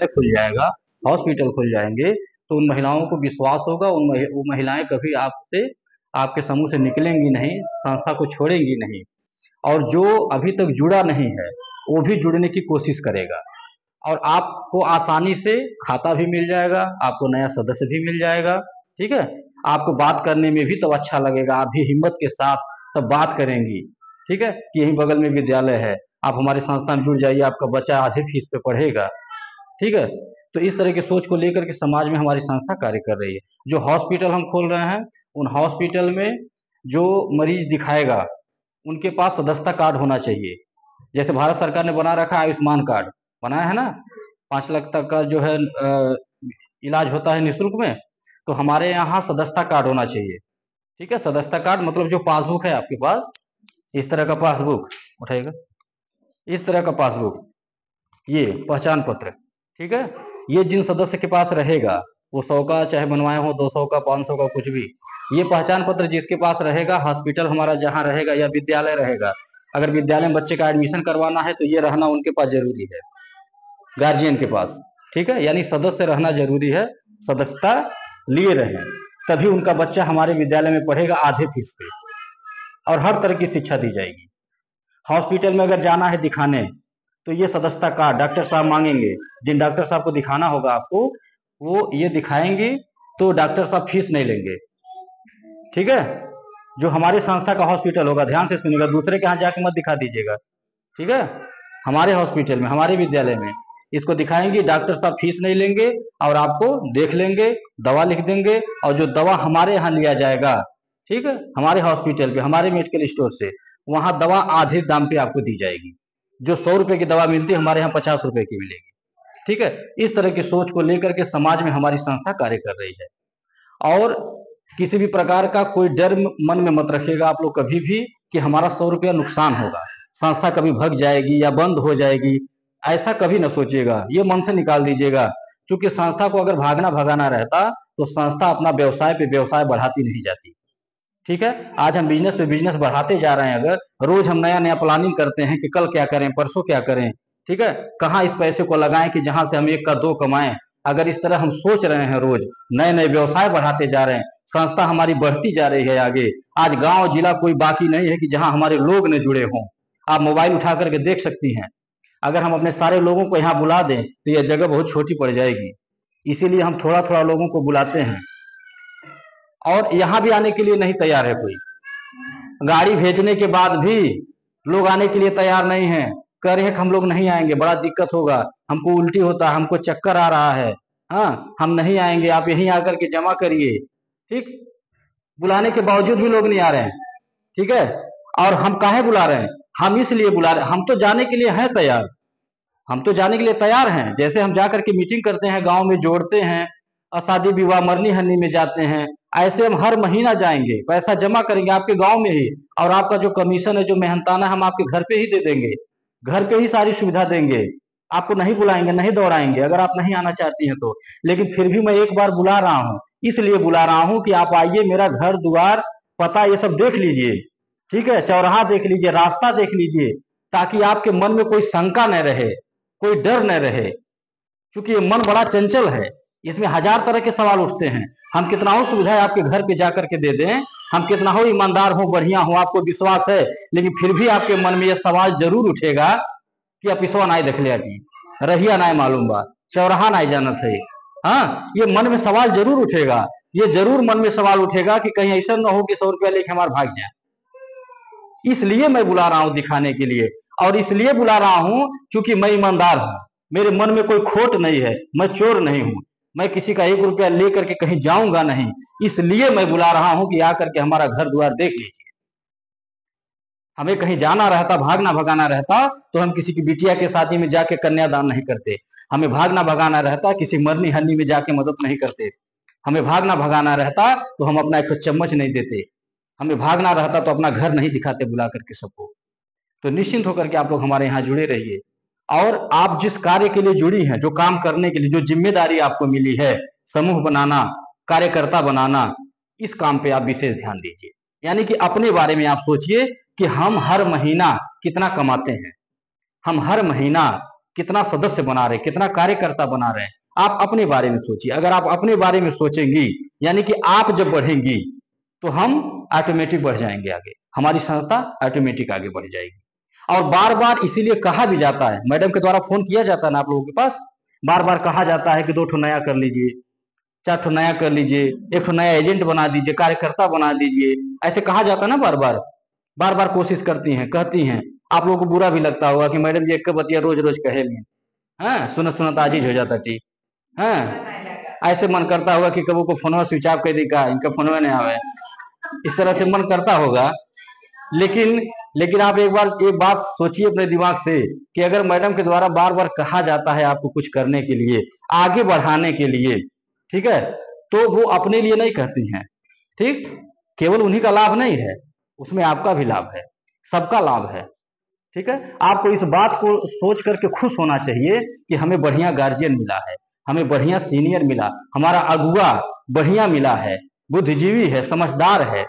खुल जाएगा, हॉस्पिटल खुल जाएंगे, तो उन महिलाओं को विश्वास होगा, वो महिलाएं कभी आपसे, आपके समूह से निकलेंगी नहीं, संस्था को छोड़ेंगी नहीं। और जो अभी तक जुड़ा नहीं है वो भी जुड़ने की कोशिश करेगा, और आपको आसानी से खाता भी मिल जाएगा, आपको नया सदस्य भी मिल जाएगा। ठीक है, आपको बात करने में भी तो अच्छा लगेगा, आप भी हिम्मत के साथ तब बात करेंगी। ठीक है, कि यहीं बगल में विद्यालय है, आप हमारी संस्था में जुड़ जाइए, आपका बच्चा आधे फीस पे पढ़ेगा। ठीक है, तो इस तरह की सोच को लेकर के समाज में हमारी संस्था कार्य कर रही है। जो हॉस्पिटल हम खोल रहे हैं, उन हॉस्पिटल में जो मरीज दिखाएगा उनके पास सदस्यता कार्ड होना चाहिए। जैसे भारत सरकार ने बना रखा है आयुष्मान कार्ड, बनाया है ना, 5 लाख तक का जो है इलाज होता है निःशुल्क में, तो हमारे यहाँ सदस्यता कार्ड होना चाहिए। ठीक है, सदस्यता कार्ड मतलब जो पासबुक है आपके पास, इस तरह का पासबुक उठाएगा, इस तरह का पासबुक, ये पहचान पत्र। ठीक है, ये जिन सदस्य के पास रहेगा, वो 100 का चाहे बनवाए हो, 200 का, 500 का, कुछ भी, ये पहचान पत्र जिसके पास रहेगा, हॉस्पिटल हमारा जहाँ रहेगा या विद्यालय रहेगा, अगर विद्यालय में बच्चे का एडमिशन करवाना है तो ये रहना उनके पास जरूरी है, गार्जियन के पास। ठीक है, यानी सदस्य रहना जरूरी है, सदस्यता लिए रहें, तभी उनका बच्चा हमारे विद्यालय में पढ़ेगा आधे फीस पे, और हर तरह की शिक्षा दी जाएगी। हॉस्पिटल में अगर जाना है दिखाने, तो ये सदस्यता कार्ड डॉक्टर साहब मांगेंगे, जिन डॉक्टर साहब को दिखाना होगा आपको, वो ये दिखाएंगे, तो डॉक्टर साहब फीस नहीं लेंगे। ठीक है, जो हमारी संस्था का हॉस्पिटल होगा, ध्यान से सुनिएगा, दूसरे के यहाँ जाके मत दिखा दीजिएगा। ठीक है, हमारे हॉस्पिटल में, हमारे विद्यालय में इसको दिखाएंगे, डॉक्टर साहब फीस नहीं लेंगे, और आपको देख लेंगे, दवा लिख देंगे, और जो दवा हमारे यहाँ लिया जाएगा, ठीक है, हमारे हॉस्पिटल पे, हमारे मेडिकल स्टोर से, वहां दवा आधे दाम पे आपको दी जाएगी। जो 100 रुपए की दवा मिलती है, हमारे यहाँ 50 रुपए की मिलेगी। ठीक है, इस तरह की सोच को लेकर के समाज में हमारी संस्था कार्य कर रही है। और किसी भी प्रकार का कोई डर मन में मत रखिएगा आप लोग कभी भी, कि हमारा 100 रुपया नुकसान होगा, संस्था कभी भग जाएगी या बंद हो जाएगी, ऐसा कभी ना सोचिएगा, ये मन से निकाल दीजिएगा। क्योंकि संस्था को अगर भागना भगाना रहता, तो संस्था अपना व्यवसाय पे व्यवसाय बढ़ाती नहीं जाती। ठीक है, आज हम बिजनेस पे बिजनेस बढ़ाते जा रहे हैं, अगर रोज हम नया नया प्लानिंग करते हैं कि कल क्या करें, परसों क्या करें, ठीक है, कहाँ इस पैसे को लगाएं कि जहां से हम 1 का 2 कमाएं, अगर इस तरह हम सोच रहे हैं, रोज नए नए व्यवसाय बढ़ाते जा रहे हैं, संस्था हमारी बढ़ती जा रही है आगे। आज गांव जिला कोई बाकी नहीं है कि जहां हमारे लोग न जुड़े हों। आप मोबाइल उठा करके देख सकती हैं, अगर हम अपने सारे लोगों को यहाँ बुला दें तो यह जगह बहुत छोटी पड़ जाएगी, इसीलिए हम थोड़ा थोड़ा लोगों को बुलाते हैं। और यहाँ भी आने के लिए नहीं तैयार है कोई, गाड़ी भेजने के बाद भी लोग आने के लिए तैयार नहीं है, कह रहे हैं कि हम लोग नहीं आएंगे, बड़ा दिक्कत होगा, हमको उल्टी होता है, हमको चक्कर आ रहा है, हाँ हम नहीं आएंगे, आप यहीं आकर के जमा करिए। ठीक, बुलाने के बावजूद भी लोग नहीं आ रहे हैं। ठीक है, और हम काहे बुला रहे हैं, हम इसलिए बुला रहे हैं, हम तो जाने के लिए हैं तैयार, हम तो जाने के लिए तैयार हैं। जैसे हम जाकर के मीटिंग करते हैं, गांव में जोड़ते हैं, और शादी विवाह मरनी हरनी में जाते हैं, ऐसे हम हर महीना जाएंगे, पैसा जमा करेंगे आपके गांव में ही, और आपका जो कमीशन है, जो मेहनताना, हम आपके घर पे ही दे देंगे, घर पे ही सारी सुविधा देंगे, आपको नहीं बुलाएंगे, नहीं दौड़ाएंगे अगर आप नहीं आना चाहती हैं तो। लेकिन फिर भी मैं एक बार बुला रहा हूँ, इसलिए बुला रहा हूँ कि आप आइए, मेरा घर द्वार पता ये सब देख लीजिए। ठीक है, चौराहा देख लीजिए, रास्ता देख लीजिए, ताकि आपके मन में कोई शंका न रहे, कोई डर न रहे। क्योंकि ये मन बड़ा चंचल है, इसमें हजार तरह के सवाल उठते हैं। हम कितना हो सुविधाएं आपके घर पे जाकर के दे दें, हम कितना हो ईमानदार हो, बढ़िया हो, आपको विश्वास है, लेकिन फिर भी आपके मन में यह सवाल जरूर उठेगा कि अपिसवा नाई देख लिया जी, रहिया नाई मालूम बा, चौराहा नाई जाना थे। हाँ, ये मन में सवाल जरूर उठेगा, ये जरूर मन में सवाल उठेगा कि कहीं ऐसा ना हो कि 100 रुपया लेके हमारे भाग जाए। इसलिए मैं बुला रहा हूं दिखाने के लिए, और इसलिए बुला रहा हूं क्योंकि मैं ईमानदार हूं, मेरे मन में कोई खोट नहीं है, मैं चोर नहीं हूं, मैं किसी का 1 रुपया लेकर के कहीं जाऊंगा नहीं। इसलिए मैं बुला रहा हूं कि आकर के हमारा घर द्वार देख लीजिए। हमें कहीं जाना रहता, भागना भगाना रहता, तो हम किसी की बिटिया के शादी में जाके कन्यादान नहीं करते। हमें भागना भगाना रहता, किसी मरनी हरनी में जाके मदद नहीं करते। हमें भागना भगाना रहता तो हम अपना 1 चम्मच नहीं देते। हमें भागना रहता तो अपना घर नहीं दिखाते बुला करके सबको। तो निश्चिंत होकर के आप लोग हमारे यहाँ जुड़े रहिए, और आप जिस कार्य के लिए जुड़ी हैं, जो काम करने के लिए जो जिम्मेदारी आपको मिली है, समूह बनाना, कार्यकर्ता बनाना, इस काम पे आप विशेष ध्यान दीजिए। यानी कि अपने बारे में आप सोचिए कि हम हर महीना कितना कमाते हैं, हम हर महीना कितना सदस्य बना रहे, कितना कार्यकर्ता बना रहे हैं। आप अपने बारे में सोचिए। अगर आप अपने बारे में सोचेंगी, यानी कि आप जब बढ़ेंगी तो हम ऑटोमेटिक बढ़ जाएंगे आगे, हमारी संस्था ऑटोमेटिक आगे बढ़ जाएगी। और बार बार इसीलिए कहा भी जाता है, मैडम के द्वारा फोन किया जाता है ना आप लोगों के पास, बार बार कहा जाता है कि 2 ठो नया कर लीजिए, 4 ठो नया कर लीजिए, 1 ठो नया एजेंट बना दीजिए, कार्यकर्ता बना दीजिए, ऐसे कहा जाता है ना। बार बार बार बार कोशिश करती हैं, कहती हैं। आप लोगों को बुरा भी लगता होगा कि मैडम जी एक बतिया रोज रोज कहे में, हाँ सुनत सुनत आजीज हो जाता थी। हाँ ऐसे मन करता होगा कि कबू को फोनवा स्विच ऑफ कर दी का, इनका फोनवा नहीं आवे, इस तरह से मन करता होगा। लेकिन लेकिन आप एक बात सोचिए अपने दिमाग से कि अगर मैडम के द्वारा बार बार कहा जाता है आपको कुछ करने के लिए, आगे बढ़ाने के लिए, ठीक है, तो वो अपने लिए नहीं कहती हैं। ठीक, केवल उन्हीं का लाभ नहीं है, उसमें आपका भी लाभ है, सबका लाभ है। ठीक है, आपको इस बात को सोच करके खुश होना चाहिए कि हमें बढ़िया गार्जियन मिला है, हमें बढ़िया सीनियर मिला, हमारा अगुआ बढ़िया मिला है, बुद्धिजीवी है, समझदार है।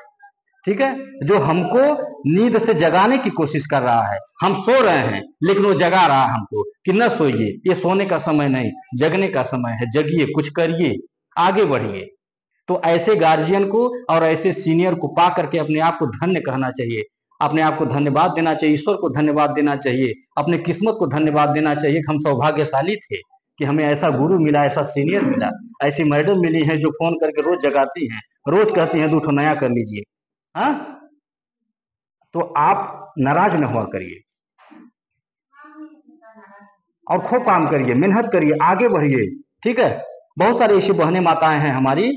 ठीक है, जो हमको नींद से जगाने की कोशिश कर रहा है। हम सो रहे हैं लेकिन वो जगा रहा है हमको कि न सोइए, ये सोने का समय नहीं, जगने का समय है, जगिए, कुछ करिए, आगे बढ़िए। तो ऐसे गार्जियन को और ऐसे सीनियर को पा करके अपने आप को धन्य कहना चाहिए, अपने आप को धन्यवाद देना चाहिए, ईश्वर को धन्यवाद देना चाहिए, अपने किस्मत को धन्यवाद देना चाहिए कि हम सौभाग्यशाली थे कि हमें ऐसा गुरु मिला, ऐसा सीनियर मिला, ऐसी मैडम मिली है जो फोन करके रोज जगाती हैं, रोज कहती हैं 2 ठो नया कर लीजिए। हाँ, तो आप नाराज न हुआ करिए और खूब काम करिए, मेहनत करिए, आगे बढ़िए। ठीक है, बहुत सारी ऐसी बहनें माताएं हैं हमारी,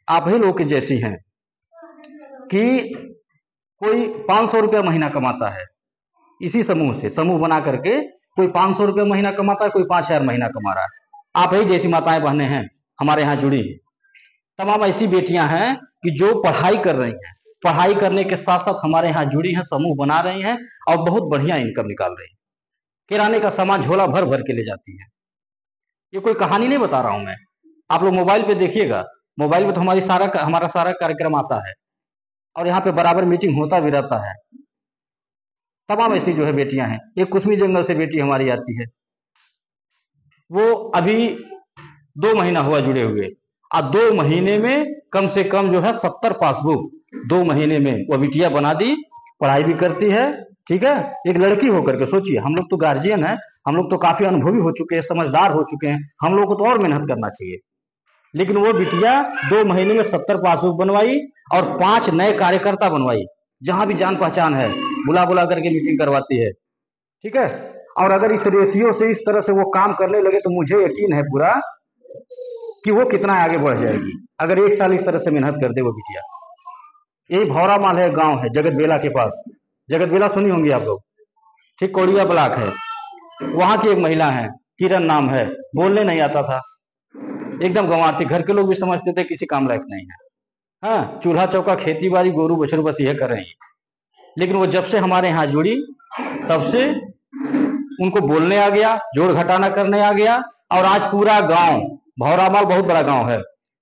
आप ही लोग की जैसी हैं, कि कोई 500 रुपया महीना कमाता है इसी समूह से, समूह बना करके कोई 500 रुपया महीना कमाता है, कोई 5000 महीना कमा रहा है। आप ही जैसी माताएं बहनें हैं हमारे यहाँ जुड़ी, तमाम ऐसी बेटियां हैं कि जो पढ़ाई कर रही हैं, पढ़ाई करने के साथ साथ हमारे यहाँ जुड़ी हैं, समूह बना रही हैं और बहुत बढ़िया इनकम निकाल रही हैं। किराने का सामान झोला भर भर के ले जाती है। ये कोई कहानी नहीं बता रहा हूं मैं, आप लोग मोबाइल पे देखिएगा, मोबाइल पे तो हमारा सारा कार्यक्रम आता है और यहाँ पे बराबर मीटिंग होता भी रहता है। तमाम ऐसी जो है बेटियां हैं। एक कुसमी जंगल से बेटी हमारी आती है, वो अभी 2 महीना हुआ जुड़े हुए, और 2 महीने में कम से कम जो है 70 पासबुक 2 महीने में वो बिटिया बना दी, पढ़ाई भी करती है। ठीक है, एक लड़की होकर के सोचिए, हम लोग तो गार्जियन है, हम लोग तो काफी अनुभवी हो चुके हैं, समझदार हो चुके हैं, हम लोग को तो और मेहनत करना चाहिए। लेकिन वो बिटिया 2 महीने में 70 पासबुक बनवाई और 5 नए कार्यकर्ता बनवाई, जहां भी जान पहचान है बुला बुला करके मीटिंग करवाती है। ठीक है, और अगर इस रेशियो से इस तरह से वो काम करने लगे तो मुझे यकीन है पूरा कि वो कितना आगे बढ़ जाएगी, अगर 1 साल इस तरह से मेहनत कर दे वो बिटिया। यही भौरा माल है, गांव है जगत बेला के पास, जगत बेला सुनी होंगी आप लोग, ठीक, कोड़िया ब्लॉक है, वहां की एक महिला है, किरण नाम है, बोलने नहीं आता था, एकदम गंवार थी, घर के लोग भी समझते थे किसी काम लायक नहीं है। हाँ, चूल्हा चौका, खेती बाड़ी, गोरू बछरू बस यह कर रही है। लेकिन वो जब से हमारे यहाँ जुड़ी तब से उनको बोलने आ गया, जोड़ घटाना करने आ गया, और आज पूरा गांव, भौरामाल बहुत बड़ा गांव है,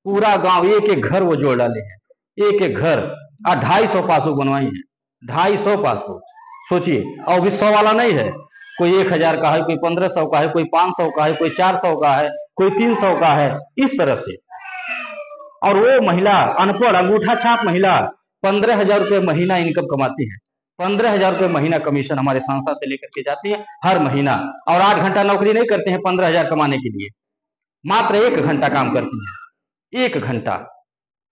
पूरा गांव एक एक घर वो जोड़ डाले हैं, एक एक घर, और 250 पासबुक बनवाई है, 250 पासबुक, सोचिए। और भी 100 वाला नहीं है, कोई 1000 का है, कोई 1500 का है, कोई 500 का है, कोई 400 का है, कोई 300 का है, इस तरह से। और वो महिला अनपढ़ अंगूठा छाप महिला 15,000 रुपये महीना इनकम कमाती है, 15,000 रुपये महीना कमीशन हमारे संस्था से लेकर के जाती है हर महीना, और 8 घंटा नौकरी नहीं करते हैं 15,000 कमाने के लिए, मात्र 1 घंटा काम करती है, 1 घंटा।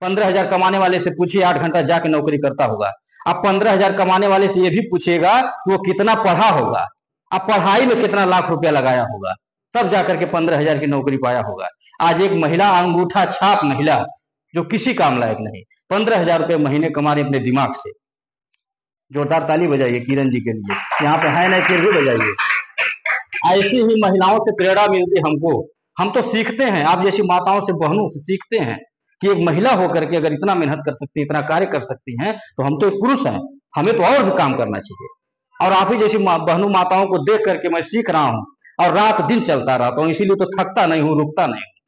15,000 कमाने वाले से पूछिए 8 घंटा जाके नौकरी करता होगा, अब 15,000 कमाने वाले से ये भी पूछेगा कि वो कितना पढ़ा होगा, अब पढ़ाई में कितना लाख रुपया लगाया होगा, तब जाकर के 15,000 की नौकरी पाया होगा। आज एक महिला, अंगूठा छाप महिला, जो किसी काम लायक नहीं, 15,000 रुपये महीने कमा रही अपने दिमाग से। जोरदार ताली बजाइए किरण जी के लिए, यहाँ पे है नहीं फिर भी बजाइए। ऐसी ही महिलाओं से प्रेरणा मिलती है हमको, हम तो सीखते हैं, आप जैसी माताओं से, बहनों से सीखते हैं कि एक महिला होकर के अगर इतना मेहनत कर सकती है, इतना कार्य कर सकती हैं, तो हम तो एक पुरुष हैं, हमें तो और भी काम करना चाहिए। और आप ही जैसी बहनों माताओं को देख करके मैं सीख रहा हूँ और रात दिन चलता रहता हूँ, इसीलिए तो थकता नहीं हूँ, रुकता नहीं हूँ।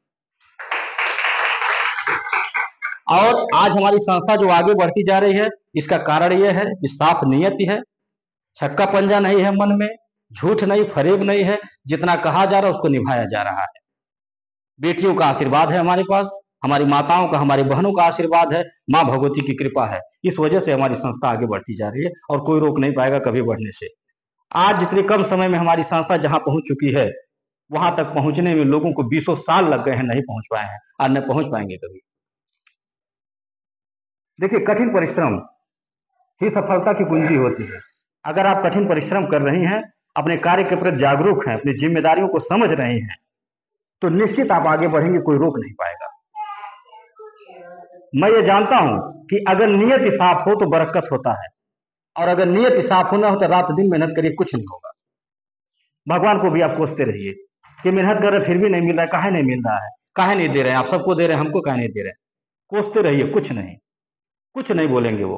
और आज हमारी संस्था जो आगे बढ़ती जा रही है, इसका कारण यह है कि साफ नियति है, छक्का पंजा नहीं है मन में, झूठ नहीं, फरेब नहीं है। जितना कहा जा रहा है उसको निभाया जा रहा है। बेटियों का आशीर्वाद है हमारे पास, हमारी माताओं का, हमारी बहनों का आशीर्वाद है, माँ भगवती की कृपा है। इस वजह से हमारी संस्था आगे बढ़ती जा रही है और कोई रोक नहीं पाएगा कभी बढ़ने से। आज जितने कम समय में हमारी संस्था जहां पहुंच चुकी है, वहां तक पहुंचने में लोगों को 20 साल लग गए हैं, नहीं पहुंच पाए हैं और न पहुंच पाएंगे कभी। देखिए, कठिन परिश्रम ही सफलता की कुंजी होती है। अगर आप कठिन परिश्रम कर रही हैं, अपने कार्य के प्रति जागरूक हैं, अपनी जिम्मेदारियों को समझ रही हैं, तो निश्चित आप आगे बढ़ेंगे, कोई रोक नहीं पाएगा। मैं ये जानता हूं कि अगर नियत साफ हो तो बरकत होता है, और अगर नियत साफ होना हो तो रात दिन मेहनत करिए, कुछ नहीं होगा। भगवान को भी आप कोसते रहिए कि मेहनत कर रहे फिर भी नहीं मिल रहा है, काहे नहीं मिल रहा है, काहे नहीं दे रहे हैं, आप सबको दे रहे हैं, हमको काहे नहीं दे रहे हैं। कोसते रहिए, कुछ नहीं बोलेंगे वो।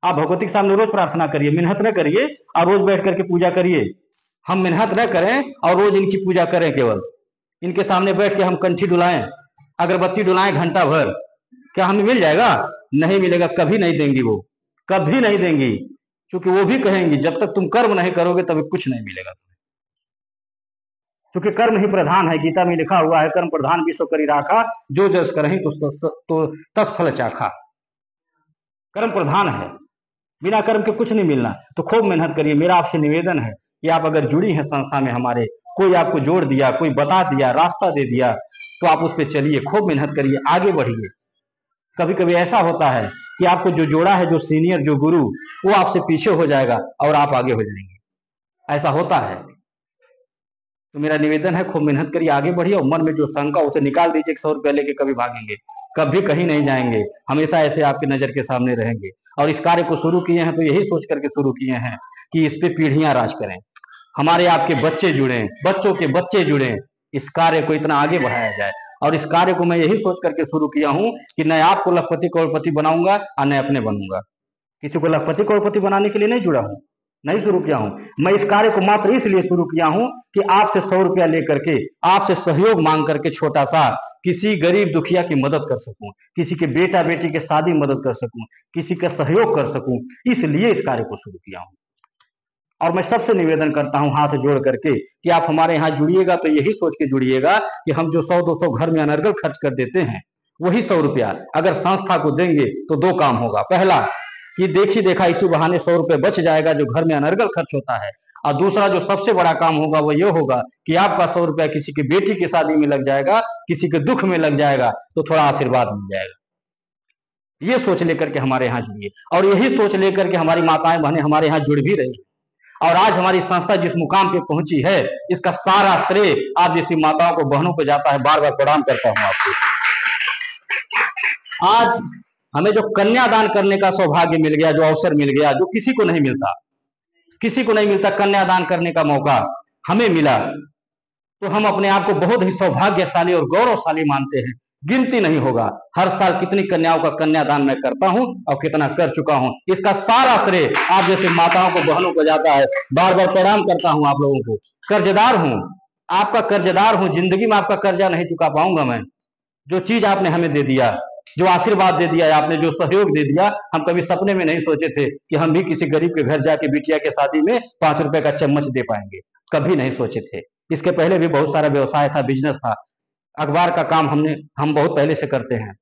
आप भगवती के सामने रोज प्रार्थना करिए, मेहनत न करिए और रोज बैठ करके पूजा करिए। हम मेहनत न करें और रोज इनकी पूजा करें, केवल इनके सामने बैठ के हम कंठी डुलाएं, अगरबत्ती डुलाएं घंटा भर, क्या हमें मिल जाएगा? नहीं मिलेगा, कभी नहीं देंगी वो, कभी नहीं देंगी। क्योंकि वो भी कहेंगी जब तक तुम कर्म नहीं करोगे तभी कुछ नहीं मिलेगा तुम्हें। क्योंकि कर्म ही प्रधान है, गीता में लिखा हुआ है, कर्म प्रधान विश्व करी राखा, जो जस करहि तो तस फल चाखा। कर्म प्रधान है, बिना कर्म के कुछ नहीं मिलना। तो खूब मेहनत करिए। मेरा आपसे निवेदन है कि आप अगर जुड़ी हैं संस्था में हमारे, कोई आपको जोड़ दिया, कोई बता दिया, रास्ता दे दिया, तो आप उस पर चलिए, खूब मेहनत करिए, आगे बढ़िए। कभी कभी ऐसा होता है कि आपको जो जोड़ा है, जो सीनियर, जो गुरु, वो आपसे पीछे हो जाएगा और आप आगे हो जाएंगे, ऐसा होता है। तो मेरा निवेदन है, खूब मेहनत करिए, आगे बढ़िए, और मन में जो शंका उसे निकाल दीजिए। 100 रुपया लेके कभी भागेंगे, कभी कहीं नहीं जाएंगे, हमेशा ऐसे आपकी नजर के सामने रहेंगे। और इस कार्य को शुरू किए हैं तो यही सोच करके शुरू किए हैं कि इस पे पीढ़ियां राज करें, हमारे आपके बच्चे जुड़े, बच्चों के बच्चे जुड़े, इस कार्य को इतना आगे बढ़ाया जाए। और इस कार्य को मैं यही सोच करके शुरू किया हूं कि न आपको लखपति करोड़पति बनाऊंगा और न अपने बनूंगा। किसी को लखपति करोड़पति बनाने के लिए नहीं जुड़ा हूं, नहीं शुरू किया हूं। मैं इस कार्य को मात्र इसलिए शुरू किया हूं कि आपसे 100 रुपया लेकर के, आपसे सहयोग मांग करके, छोटा सा किसी गरीब दुखिया की मदद कर सकूं, किसी के बेटा बेटी के शादी मदद कर सकूं, किसी का सहयोग कर सकूं, इसलिए इस कार्य को शुरू किया हूं। और मैं सबसे निवेदन करता हूं हाथ जोड़ करके कि आप हमारे यहाँ जुड़िएगा तो यही सोच के जुड़िएगा कि हम जो 100-200 घर में अनर्गल खर्च कर देते हैं, वही 100 रुपया अगर संस्था को देंगे तो 2 काम होगा। पहला कि देखी देखा इसी बहाने 100 रुपये बच जाएगा जो घर में अनर्गल खर्च होता है, और दूसरा जो सबसे बड़ा काम होगा वो ये होगा कि आपका 100 रुपया किसी की बेटी की शादी में लग जाएगा, किसी के दुख में लग जाएगा, तो थोड़ा आशीर्वाद मिल जाएगा। ये सोच लेकर के हमारे यहाँ जुड़िए, और यही सोच लेकर के हमारी माताएं बहनें हमारे यहाँ जुड़ भी रही है। और आज हमारी संस्था जिस मुकाम पे पहुंची है, इसका सारा श्रेय आप जैसी माताओं को, बहनों को जाता है। बार बार प्रणाम करता हूं आपको। आज हमें जो कन्यादान करने का सौभाग्य मिल गया, जो अवसर मिल गया, जो किसी को नहीं मिलता, किसी को नहीं मिलता, कन्यादान करने का मौका हमें मिला, तो हम अपने आप को बहुत ही सौभाग्यशाली और गौरवशाली मानते हैं। गिनती नहीं होगा हर साल कितनी कन्याओं का कन्यादान मैं करता हूं और कितना कर चुका हूं। इसका सारा श्रेय आप जैसे माताओं को, बहनों को जाता है। बार बार प्रणाम करता हूं आप लोगों को। कर्जदार हूं, आपका कर्जदार हूं, जिंदगी में आपका कर्जा नहीं चुका पाऊंगा मैं। जो चीज आपने हमें दे दिया, जो आशीर्वाद दे दिया आपने, जो सहयोग दे दिया, हम कभी सपने में नहीं सोचे थे कि हम भी किसी गरीब के घर जाके बिटिया के शादी में 5 रुपए का चम्मच दे पाएंगे, कभी नहीं सोचे थे। इसके पहले भी बहुत सारा व्यवसाय था, बिजनेस था, अखबार का काम हम बहुत पहले से करते हैं,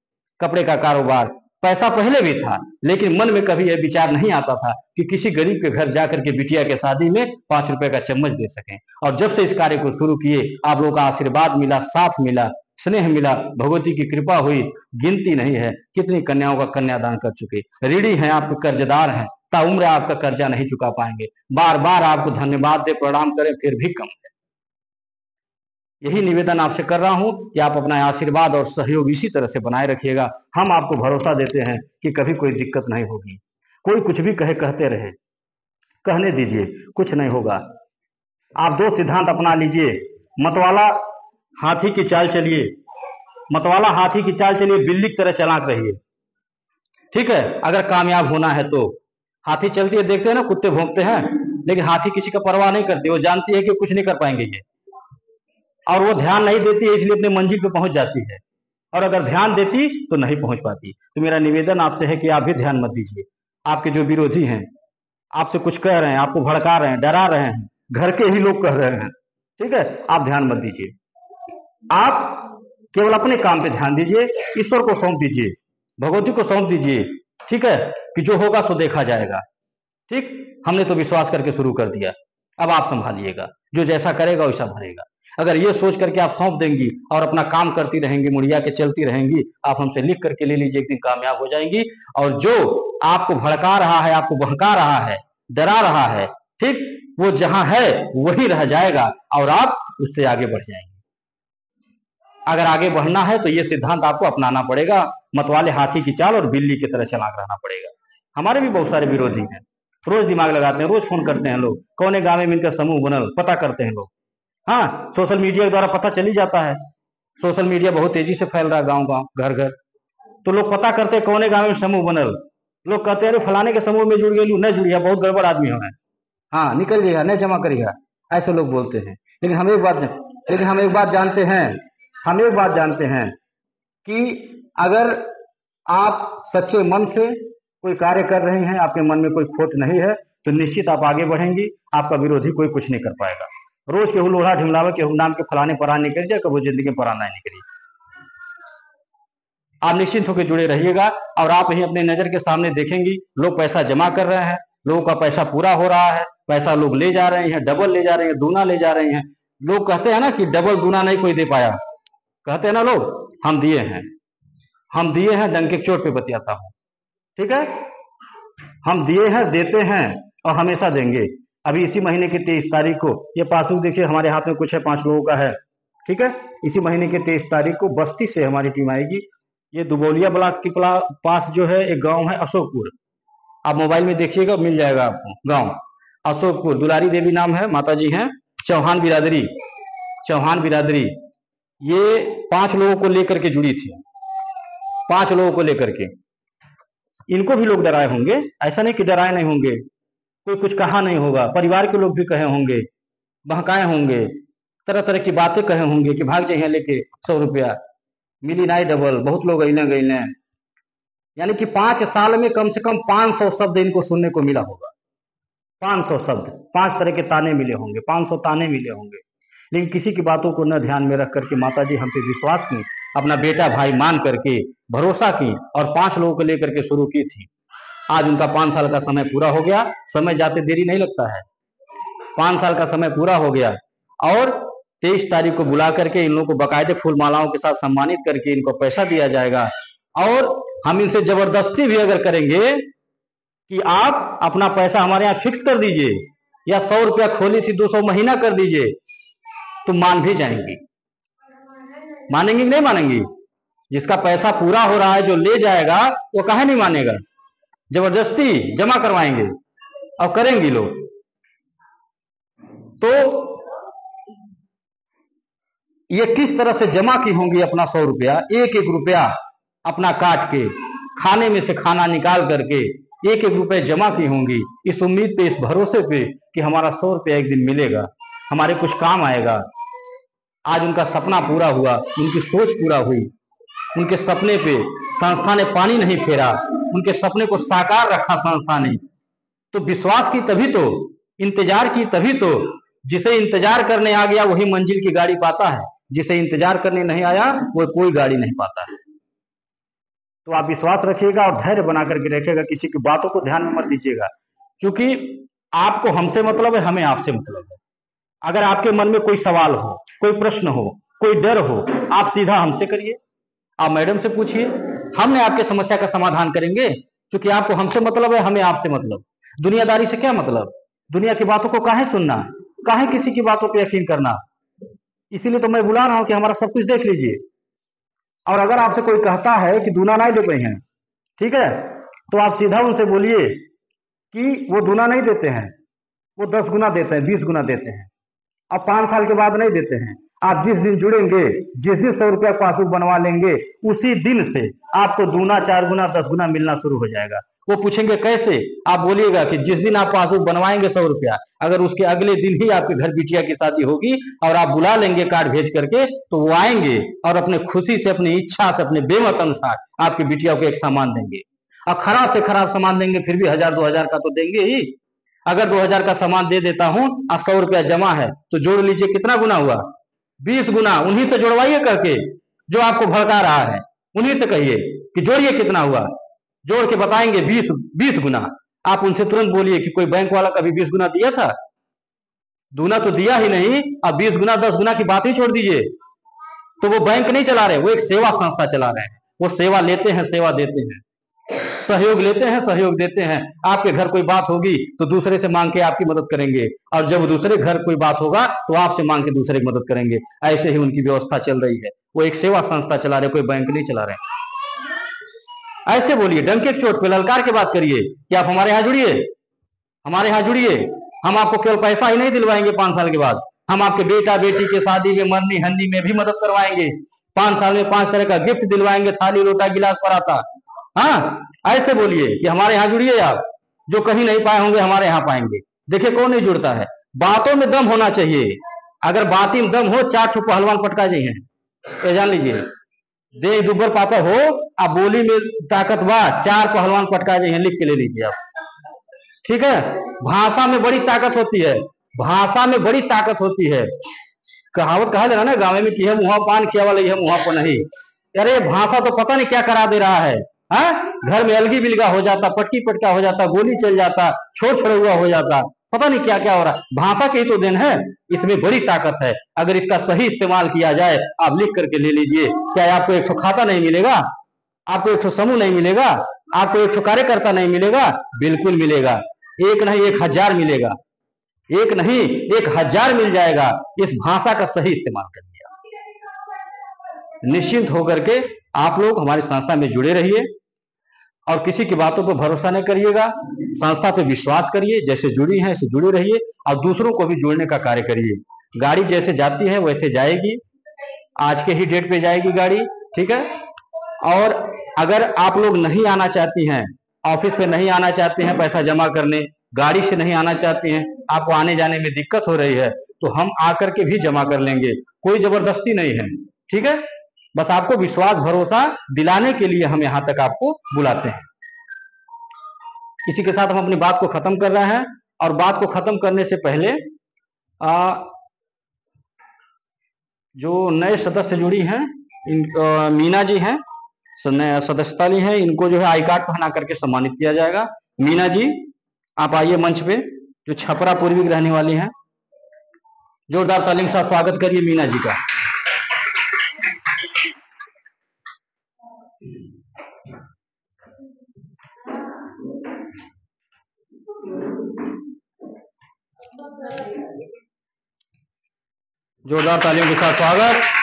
कपड़े का कारोबार, पैसा पहले भी था, लेकिन मन में कभी यह विचार नहीं आता था कि किसी गरीब के घर जाकर के बिटिया के शादी में 5 रुपए का चम्मच दे सकें। और जब से इस कार्य को शुरू किए, आप लोगों का आशीर्वाद मिला, साथ मिला, स्नेह मिला, भगवती की कृपा हुई, गिनती नहीं है कितनी कन्याओं का कन्यादान कर चुके। ऋणी हैं, आपके कर्जदार हैं, ताउम्र आपका कर्जा नहीं चुका पाएंगे। बार बार आपको धन्यवाद दे, प्रणाम करें, फिर भी कम है। यही निवेदन आपसे कर रहा हूं कि आप अपना आशीर्वाद और सहयोग इसी तरह से बनाए रखिएगा। हम आपको भरोसा देते हैं कि कभी कोई दिक्कत नहीं होगी। कोई कुछ भी कहे, कहते रहे, कहने दीजिए, कुछ नहीं होगा। आप 2 सिद्धांत अपना लीजिए। मतवाला हाथी की चाल चलिए, मतवाला हाथी की चाल चलिए, बिल्ली की तरह चालाक रहिए, ठीक है। अगर कामयाब होना है तो हाथी चलती है, देखते हैं ना, कुत्ते भौंकते हैं, लेकिन हाथी किसी का परवाह नहीं करती। वो जानती है कि कुछ नहीं कर पाएंगे ये, और वो ध्यान नहीं देती है, इसलिए अपने मंजिल पे पहुंच जाती है। और अगर ध्यान देती तो नहीं पहुंच पाती। तो मेरा निवेदन आपसे है कि आप भी ध्यान मत दीजिए। आपके जो विरोधी हैं, आपसे कुछ कह रहे हैं, आपको भड़का रहे हैं, डरा रहे हैं, घर के ही लोग कह रहे हैं, ठीक है। आप ध्यान मत दीजिए, आप केवल अपने काम पे ध्यान दीजिए, ईश्वर को सौंप दीजिए, भगवती को सौंप दीजिए, ठीक है, कि जो होगा सो देखा जाएगा। ठीक, हमने तो विश्वास करके शुरू कर दिया, अब आप संभालिएगा, जो जैसा करेगा वैसा भरेगा। अगर ये सोच करके आप सौंप देंगी और अपना काम करती रहेंगी, मुड़िया के चलती रहेंगी, आप हमसे लिख करके ले लीजिए, एक दिन कामयाब हो जाएंगी। और जो आपको भड़का रहा है, आपको बहका रहा है, डरा रहा है, ठीक, वो जहां है वही रह जाएगा और आप उससे आगे बढ़ जाएंगे। अगर आगे बढ़ना है तो ये सिद्धांत आपको अपनाना पड़ेगा, मतवाले हाथी की चाल और बिल्ली की तरह चालाक रहना पड़ेगा। हमारे भी बहुत सारे विरोधी हैं, रोज दिमाग लगाते हैं, रोज फोन करते हैं लोग, कौने गांव में इनका समूह बनल, पता करते हैं लोग। हाँ, सोशल मीडिया के द्वारा पता चली जाता है, सोशल मीडिया बहुत तेजी से फैल रहा है, गांव गांव, घर घर, तो लोग पता करते हैं कौने गांव में समूह बनल। लोग कहते हैं अरे फलाने के समूह में जुड़ गए, नहीं जुड़िया, बहुत गड़बड़ आदमी हो है, हाँ निकल गया, नहीं जमा करिएगा, ऐसे लोग बोलते हैं। लेकिन हम एक बात जानते हैं कि अगर आप सच्चे मन से कोई कार्य कर रहे हैं, आपके मन में कोई खोट नहीं है, तो निश्चित आप आगे बढ़ेंगी, आपका विरोधी कोई कुछ नहीं कर पाएगा। रोज केहू लोढ़ा ढिमलावे, केहू नाम के फलाने परान निकल जाए, कभी जिंदगी में परान नहीं निकली। आप निश्चिंत होकर जुड़े रहिएगा और आप ही अपने नजर के सामने देखेंगी, लोग पैसा जमा कर रहे हैं, लोगों का पैसा पूरा हो रहा है, पैसा लोग ले जा रहे हैं, डबल ले जा रहे हैं, दूना ले जा रहे हैं। लोग कहते हैं ना कि डबल दूना नहीं कोई दे पाया, कहते हैं ना लोग, हम दिए हैं, डंके की चोट पे बतियाता हूं, ठीक है, हम दिए हैं, देते हैं और हमेशा देंगे। अभी इसी महीने की 23 तारीख को ये पासबुक देखिए, हमारे हाथ में कुछ है, 5 लोगों का है, ठीक है। इसी महीने की 23 तारीख को बस्ती से हमारी टीम आएगी। ये दुबौलिया ब्लॉक के पास जो है एक गांव है अशोकपुर, आप मोबाइल में देखिएगा, मिल जाएगा आपको गांव अशोकपुर। दुलारी देवी नाम है, माता जी हैं, चौहान बिरादरी। ये 5 लोगों को लेकर के जुड़ी थी, 5 लोगों को लेकर के। इनको भी लोग डराए होंगे, ऐसा नहीं कि डराए नहीं होंगे, कोई कुछ कहा नहीं होगा, परिवार के लोग भी कहे होंगे, बहकाए होंगे, तरह तरह की बातें कहे होंगे कि भाग जाइए लेके 100 रुपया मिली नहीं डबल, बहुत लोग गईले। यानी कि 5 साल में कम से कम 500 शब्द इनको सुनने को मिला होगा, 500 शब्द, 5 तरह के ताने मिले होंगे, 500 ताने मिले होंगे। लेकिन किसी की बातों को न ध्यान में रख करके माता जी हम पे विश्वास की, अपना बेटा भाई मान करके भरोसा की और 5 लोगों को लेकर के शुरू की थी। आज उनका 5 साल का समय पूरा हो गया, समय जाते देरी नहीं लगता है, 5 साल का समय पूरा हो गया और 23 तारीख को बुला करके इन लोगों को बाकायदे फूल मालाओं के साथ सम्मानित करके इनको पैसा दिया जाएगा। और हम इनसे जबरदस्ती भी अगर करेंगे कि आप अपना पैसा हमारे यहाँ फिक्स कर दीजिए या 100 रुपया खोली थी 200 महीना कर दीजिए, तो मान भी जाएंगी। मानेंगी नहीं मानेंगी? जिसका पैसा पूरा हो रहा है, जो ले जाएगा, वो काहे नहीं मानेगा? जबरदस्ती जमा करवाएंगे और करेंगी लोग। तो ये किस तरह से जमा की होंगी अपना 100 रुपया, एक एक रुपया अपना काट के, खाने में से खाना निकाल करके एक एक रुपये जमा की होंगी, इस उम्मीद पे, इस भरोसे पे कि हमारा 100 रुपया एक दिन मिलेगा, हमारे कुछ काम आएगा। आज उनका सपना पूरा हुआ, उनकी सोच पूरा हुई, उनके सपने पे संस्था ने पानी नहीं फेरा, उनके सपने को साकार रखा संस्था ने। तो विश्वास की तभी तो, इंतजार की तभी तो। जिसे इंतजार करने आ गया वही मंजिल की गाड़ी पाता है, जिसे इंतजार करने नहीं आया वो कोई गाड़ी नहीं पाता है। तो आप विश्वास रखिएगा और धैर्य बना करके रखिएगा, किसी की बातों को ध्यान में मत दीजिएगा, क्योंकि आपको हमसे मतलब है, हमें आपसे मतलब है। अगर आपके मन में कोई सवाल हो, कोई प्रश्न हो, कोई डर हो, आप सीधा हमसे करिए, आप मैडम से पूछिए, हमने आपके समस्या का समाधान करेंगे। क्योंकि आपको हमसे मतलब है, हमें आपसे मतलब। दुनियादारी से क्या मतलब? दुनिया की बातों को काहे सुनना, काहे किसी की बातों पे यकीन करना? इसीलिए तो मैं बुला रहा हूं कि हमारा सब कुछ देख लीजिए। और अगर आपसे कोई कहता है कि दूना नहीं दे पाए हैं, ठीक है, तो आप सीधा उनसे बोलिए कि वो दूना नहीं देते हैं, वो 10 गुना देते हैं, 20 गुना देते हैं, अब 5 साल के बाद नहीं देते हैं। आप जिस दिन जुड़ेंगे, जिस दिन 100 रुपया पासबुक बनवा लेंगे, उसी दिन से आपको दूना, 4 गुना, 10 गुना मिलना शुरू हो जाएगा। वो पूछेंगे कैसे? आप बोलिएगा कि जिस दिन आप पासबुक बनवाएंगे 100 रुपया, अगर उसके अगले दिन ही आपके घर बिटिया की शादी होगी और आप बुला लेंगे कार्ड भेज करके, तो वो आएंगे और अपने खुशी से, अपनी इच्छा से, अपने बेमत अनुसार आपकी बिटिया को एक सामान देंगे। और खराब से खराब सामान देंगे, फिर भी 1000 2000 का तो देंगे ही। अगर 2000 का सामान दे देता हूं और 100 रुपया जमा है तो जोड़ लीजिए कितना गुना हुआ, 20 गुना। उन्हीं से जोड़वाइए करके, जो आपको भड़का रहा है उन्हीं से कहिए कि जोड़िए कितना हुआ, जोड़ के बताएंगे 20 गुना। आप उनसे तुरंत बोलिए कि कोई बैंक वाला कभी 20 गुना दिया था? दूना तो दिया ही नहीं। अब 20 गुना 10 गुना की बात ही छोड़ दीजिए। तो वो बैंक नहीं चला रहे, वो एक सेवा संस्था चला रहे हैं। वो सेवा लेते हैं, सेवा देते हैं, सहयोग लेते हैं, सहयोग देते हैं। आपके घर कोई बात होगी तो दूसरे से मांग के आपकी मदद करेंगे, और जब दूसरे घर कोई बात होगा तो आपसे मांग के दूसरे की मदद करेंगे। ऐसे ही उनकी व्यवस्था चल रही है। वो एक सेवा संस्था चला रहे, कोई बैंक नहीं चला रहे। ऐसे बोलिए, डंके की चोट पे ललकार के बात करिए कि आप हमारे यहाँ जुड़िए, हमारे यहाँ जुड़िए। हम आपको केवल पैसा ही नहीं दिलवाएंगे 5 साल के बाद, हम आपके बेटा बेटी के शादी में, मरनी हन्नी में भी मदद करवाएंगे। 5 साल में 5 तरह का गिफ्ट दिलवाएंगे, थाली लोटा गिलास पराता। हाँ, ऐसे बोलिए कि हमारे यहाँ जुड़िए आप, जो कहीं नहीं पाए होंगे हमारे यहाँ पाएंगे। देखिए कौन नहीं जुड़ता है। बातों में दम होना चाहिए। अगर बाती में दम हो, 4 ठो पहलवान पटका जाइए, ये जान लीजिए। देख दुबर पापा हो, आप बोली में ताकत बा, 4 पहलवान पटका जाइए, लिख के ले लीजिए आप। ठीक है, भाषा में बड़ी ताकत होती है, भाषा में बड़ी ताकत होती है। कहावत कहा जाना ना गाँव में कि है मुहा पान किया वाला, यह मुहा पर नहीं। अरे भाषा तो पता नहीं क्या करा दे रहा है। हाँ, घर में अलगी बिलगा हो जाता, पटकी पटका हो जाता, गोली चल जाता, छोड़ छड़ुआ हो जाता, पता नहीं क्या क्या हो रहा। भाषा की तो देन है, इसमें बड़ी ताकत है। अगर इसका सही इस्तेमाल किया जाए, आप लिख करके ले लीजिए। क्या आपको एक ठो खाता नहीं मिलेगा? आपको एक ठो समूह नहीं मिलेगा? आपको एक ठो कार्यकर्ता नहीं मिलेगा? बिल्कुल मिलेगा। एक नहीं 1000 मिलेगा, एक नहीं 1000 मिल जाएगा। इस भाषा का सही इस्तेमाल करिए। निश्चिंत होकर के आप लोग हमारी संस्था में जुड़े रहिए और किसी की बातों पर भरोसा नहीं करिएगा। संस्था पे विश्वास करिए, जैसे जुड़ी हैं ऐसे जुड़े रहिए और दूसरों को भी जोड़ने का कार्य करिए। गाड़ी जैसे जाती है वैसे जाएगी, आज के ही डेट पे जाएगी गाड़ी। ठीक है, और अगर आप लोग नहीं आना चाहती हैं, ऑफिस पे नहीं आना चाहते हैं पैसा जमा करने, गाड़ी से नहीं आना चाहते हैं, आपको आने जाने में दिक्कत हो रही है, तो हम आकर के भी जमा कर लेंगे। कोई जबरदस्ती नहीं है। ठीक है, बस आपको विश्वास भरोसा दिलाने के लिए हम यहां तक आपको बुलाते हैं। इसी के साथ हम अपनी बात को खत्म कर रहे हैं। और बात को खत्म करने से पहले जो नए सदस्य जुड़ी हैं, मीना जी हैं, सदस्यता ली है, इनको जो है आई कार्ड पहना करके सम्मानित किया जाएगा। मीना जी आप आइए मंच पे, जो छपरा पूर्वी की रहने वाली हैं। जोरदार ताली के साथ स्वागत करिए मीना जी का। जोरदार तालियों के साथ स्वागत।